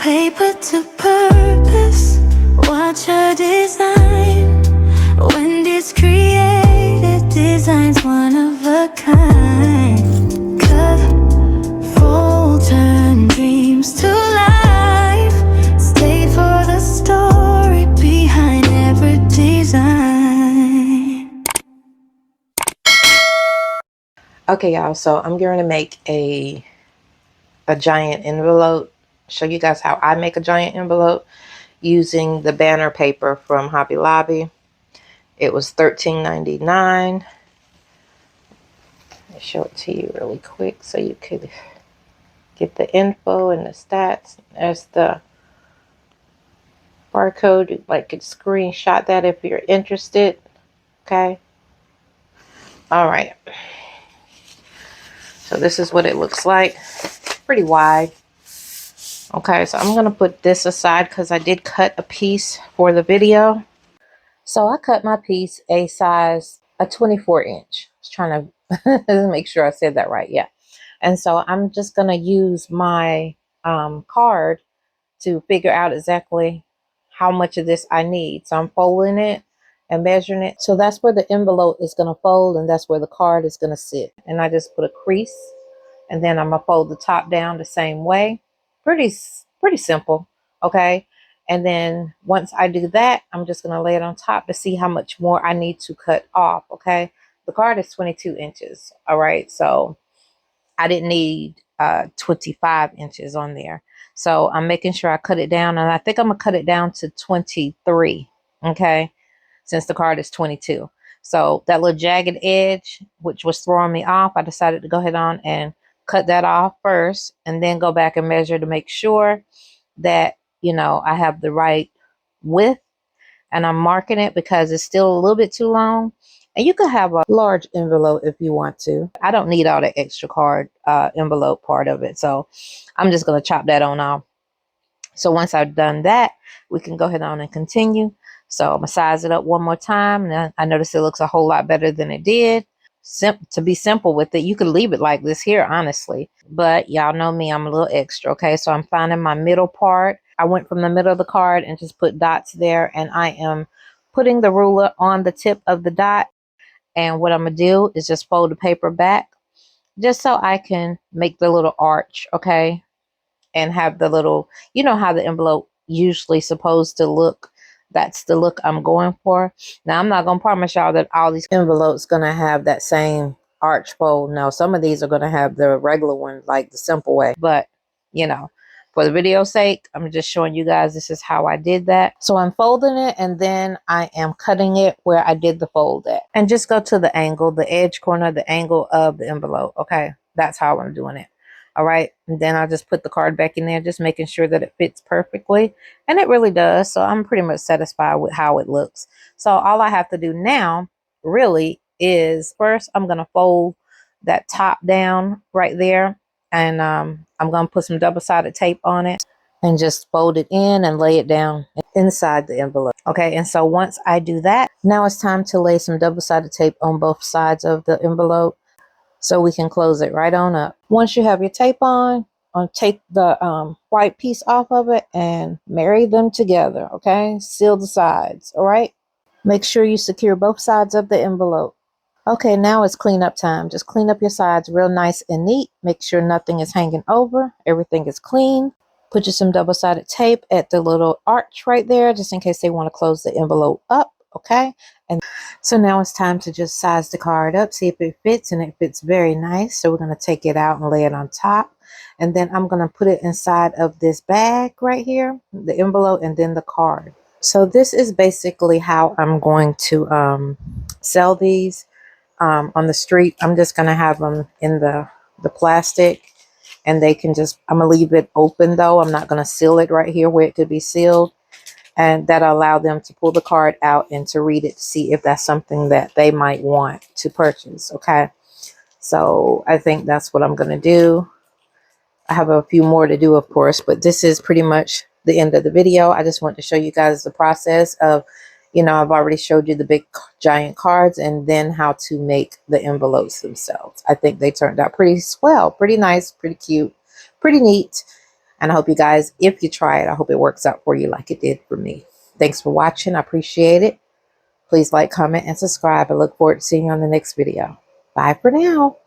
paper to purpose. Watch her design. Wendy's created designs, one of a kind. Cut, fold, turn dreams to life. Stayed for the story behind every design. Okay, y'all, so I'm going to make a giant envelope. Show you guys how I make a giant envelope using the banner paper from Hobby Lobby. It was $13.99. I'll show it to you really quick so you could get the info and the stats. There's the barcode. You could screenshot that if you're interested. Okay. All right. So this is what it looks like. Pretty wide. Okay, so I'm going to put this aside because I did cut a piece for the video. So I cut my piece a 24 inch. I was trying to make sure I said that right. Yeah. And so I'm just going to use my card to figure out exactly how much of this I need. So I'm folding it and measuring it. So that's where the envelope is going to fold, and that's where the card is going to sit. And I just put a crease, and then I'm going to fold the top down the same way. Pretty simple. Okay. And then once I do that, I'm just going to lay it on top to see how much more I need to cut off. Okay. The card is 22 inches. All right. So I didn't need 25 inches on there. So I'm making sure I cut it down, and I think I'm going to cut it down to 23. Okay. Since the card is 22. So that little jagged edge, which was throwing me off, I decided to go ahead on and cut that off first, and then go back and measure to make sure that, I have the right width, and I'm marking it because it's still a little bit too long. And you could have a large envelope if you want to. I don't need all the extra card envelope part of it. So I'm just going to chop that on off. So once I've done that, we can go ahead on and continue. So I'm going to size it up one more time. And I notice it looks a whole lot better than it did. To be simple with it, you could leave it like this here, honestly. But y'all know me, I'm a little extra, okay? So I'm finding my middle part. I went from the middle of the card and just put dots there. And I am putting the ruler on the tip of the dot. And what I'm going to do is just fold the paper back just so I can make the little arch, okay? And have the little, how the envelope usually supposed to look. That's the look I'm going for. Now, I'm not going to promise y'all that all these envelopes going to have that same arch fold. No, some of these are going to have the regular one, like the simple way. But, for the video's sake, I'm just showing you guys this is how I did that. So I'm folding it, and then I am cutting it where I did the fold at. And just go to the angle, the edge corner, the angle of the envelope. Okay, that's how I'm doing it. All right, and then I'll just put the card back in there, just making sure that it fits perfectly. And it really does. So I'm pretty much satisfied with how it looks. So all I have to do now really is first I'm going to fold that top down right there. And I'm going to put some double-sided tape on it and just fold it in and lay it down inside the envelope. Okay, and so once I do that, now it's time to lay some double-sided tape on both sides of the envelope, so we can close it right on up. Once you have your tape on, take the white piece off of it and marry them together, okay? Seal the sides, all right? Make sure you secure both sides of the envelope. Okay, now it's cleanup time. Just clean up your sides real nice and neat. Make sure nothing is hanging over. Everything is clean. Put you some double-sided tape at the little arch right there, just in case they want to close the envelope up, okay? And so now it's time to just size the card up, see if it fits, and it fits very nice. So we're going to take it out and lay it on top. And then I'm going to put it inside of this bag right here, the envelope, and then the card. So this is basically how I'm going to sell these on the street. I'm just going to have them in the plastic, and they can just, I'm going to leave it open though. I'm not going to seal it right here where it could be sealed. And that'll allow them to pull the card out and to read it to see if that's something that they might want to purchase. Okay. So I think that's what I'm going to do. I have a few more to do, of course, but this is pretty much the end of the video. I just want to show you guys the process of, I've already showed you the big giant cards and then how to make the envelopes themselves. I think they turned out pretty swell, pretty nice, pretty cute, pretty neat. And I hope you guys, if you try it, I hope it works out for you like it did for me. Thanks for watching. I appreciate it. Please like, comment, and subscribe. I look forward to seeing you on the next video. Bye for now.